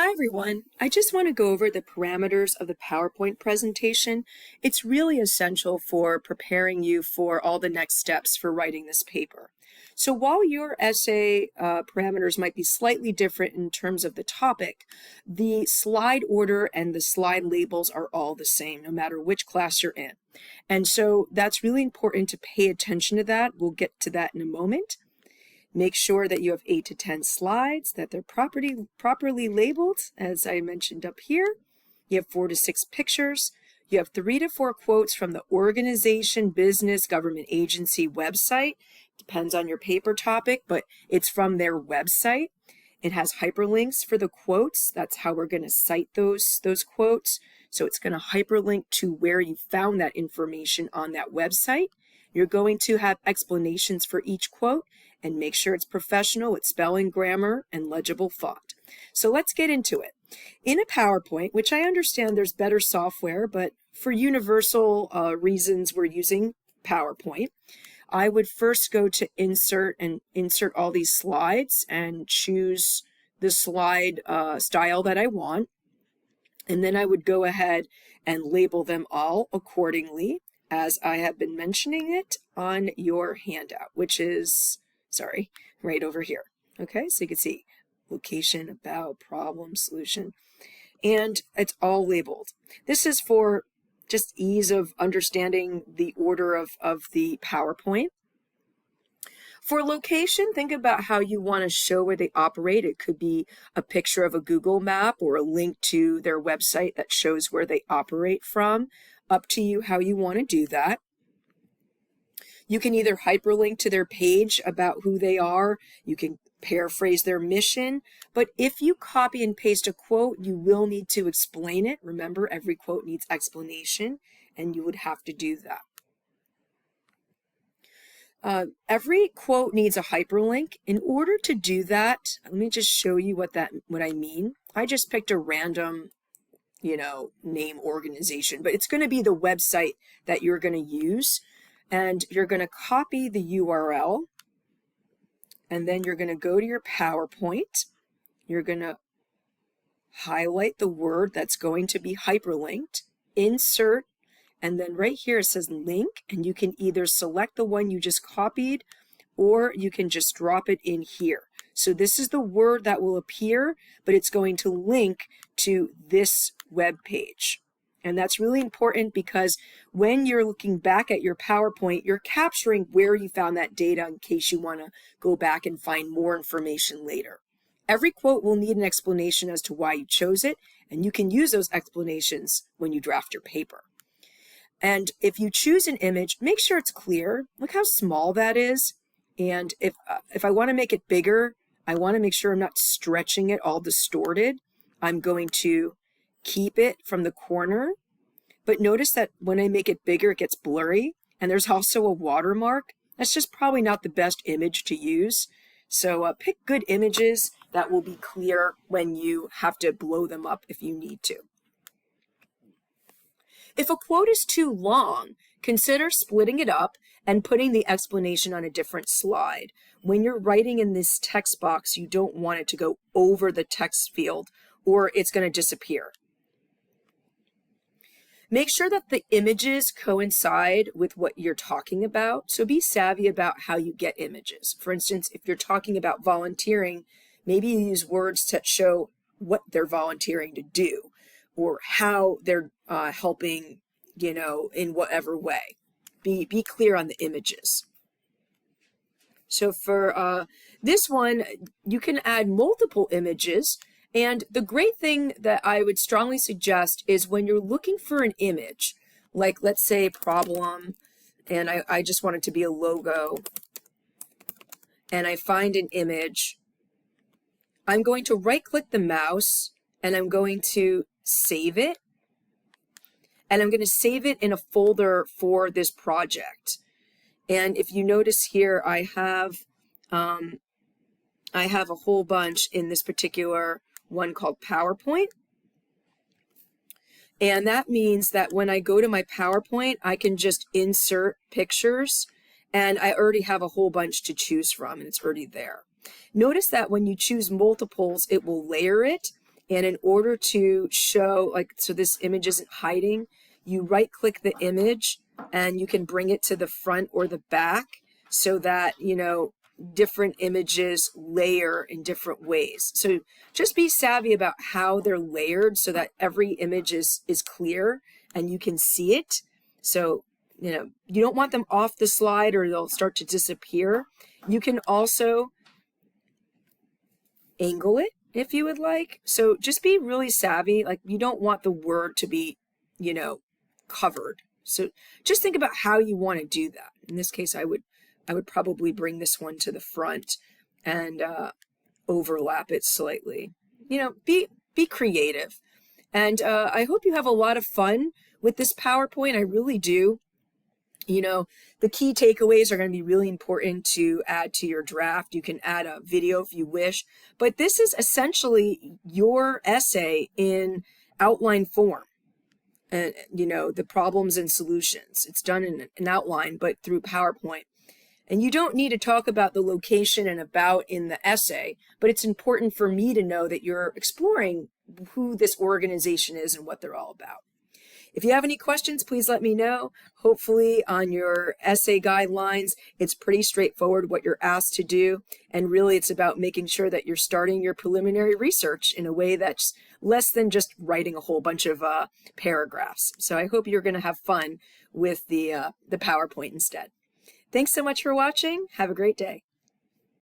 Hi everyone. I just want to go over the parameters of the PowerPoint presentation. It's really essential for preparing you for all the next steps for writing this paper. So while your essay parameters might be slightly different in terms of the topic, the slide order and the slide labels are all the same, no matter which class you're in. And so that's really important to pay attention to that. We'll get to that in a moment. Make sure that you have 8 to 10 slides, that they're properly labeled, as I mentioned up here. You have 4 to 6 pictures. You have 3 to 4 quotes from the organization, business, government agency website. Depends on your paper topic, but it's from their website. It has hyperlinks for the quotes. That's how we're going to cite those quotes. So it's going to hyperlink to where you found that information on that website. You're going to have explanations for each quote and make sure it's professional with spelling, grammar, and legible font. So let's get into it. In a PowerPoint, which I understand there's better software, but for universal reasons we're using PowerPoint, I would first go to Insert and insert all these slides and choose the slide style that I want. And then I would go ahead and label them all accordingly, as I have been mentioning it on your handout, which is, right over here. Okay, so you can see location, about, problem, solution, and it's all labeled. This is for just ease of understanding the order of the PowerPoint. For location, think about how you want to show where they operate. It could be a picture of a Google map or a link to their website that shows where they operate from. Up to you how you want to do that. You can either hyperlink to their page about who they are. You can paraphrase their mission. But if you copy and paste a quote, you will need to explain it. Remember, every quote needs explanation, and you would have to do that. Every quote needs a hyperlink. In order to do that, let me just show you what I mean. I just picked a random name organization, but it's going to be the website that you're going to use, and you're going to copy the URL, and then you're going to go to your PowerPoint. You're going to highlight the word that's going to be hyperlinked, insert, and then right here it says link, and you can either select the one you just copied, or you can just drop it in here. So this is the word that will appear, but it's going to link to this web page. And that's really important because when you're looking back at your PowerPoint, you're capturing where you found that data in case you want to go back and find more information later. Every quote will need an explanation as to why you chose it, and you can use those explanations when you draft your paper. And if you choose an image, make sure it's clear. Look how small that is. And if I want to make it bigger, I want to make sure I'm not stretching it all distorted. I'm going to keep it from the corner, but notice that when I make it bigger, it gets blurry, and there's also a watermark. That's just probably not the best image to use. So pick good images that will be clear when you have to blow them up if you need to. If a quote is too long, consider splitting it up and putting the explanation on a different slide. When you're writing in this text box, you don't want it to go over the text field, or it's going to disappear. Make sure that the images coincide with what you're talking about. So be savvy about how you get images. For instance, if you're talking about volunteering, maybe you use words that show what they're volunteering to do or how they're helping, in whatever way. Be clear on the images. So for this one, you can add multiple images. And the great thing that I would strongly suggest is when you're looking for an image, like let's say problem, and I just want it to be a logo, and I find an image, I'm going to right-click the mouse, and I'm going to save it, and I'm going to save it in a folder for this project. And if you notice here, I have a whole bunch in this particular one called PowerPoint. And that means that when I go to my PowerPoint, I can just insert pictures, and I already have a whole bunch to choose from, and it's already there. Notice that when you choose multiples, it will layer it, And in order to show, like, so this image isn't hiding, you right click the image and you can bring it to the front or the back so that, you know, different images layer in different ways. So just be savvy about how they're layered so that every image is clear and you can see it. So, you know, you don't want them off the slide or they'll start to disappear. You can also angle it if you would like. So just be really savvy. Like, you don't want the word to be, you know, covered. So just think about how you want to do that. In this case, I would probably bring this one to the front and overlap it slightly. You know, be creative. And I hope you have a lot of fun with this PowerPoint. I really do. You know, the key takeaways are going to be really important to add to your draft. You can add a video if you wish, but this is essentially your essay in outline form. And, you know, the problems and solutions. It's done in an outline, but through PowerPoint. And you don't need to talk about the location and about in the essay, but it's important for me to know that you're exploring who this organization is and what they're all about. If you have any questions, please let me know. Hopefully on your essay guidelines, it's pretty straightforward what you're asked to do. And really it's about making sure that you're starting your preliminary research in a way that's less than just writing a whole bunch of paragraphs. So I hope you're going to have fun with the PowerPoint instead. Thanks so much for watching. Have a great day.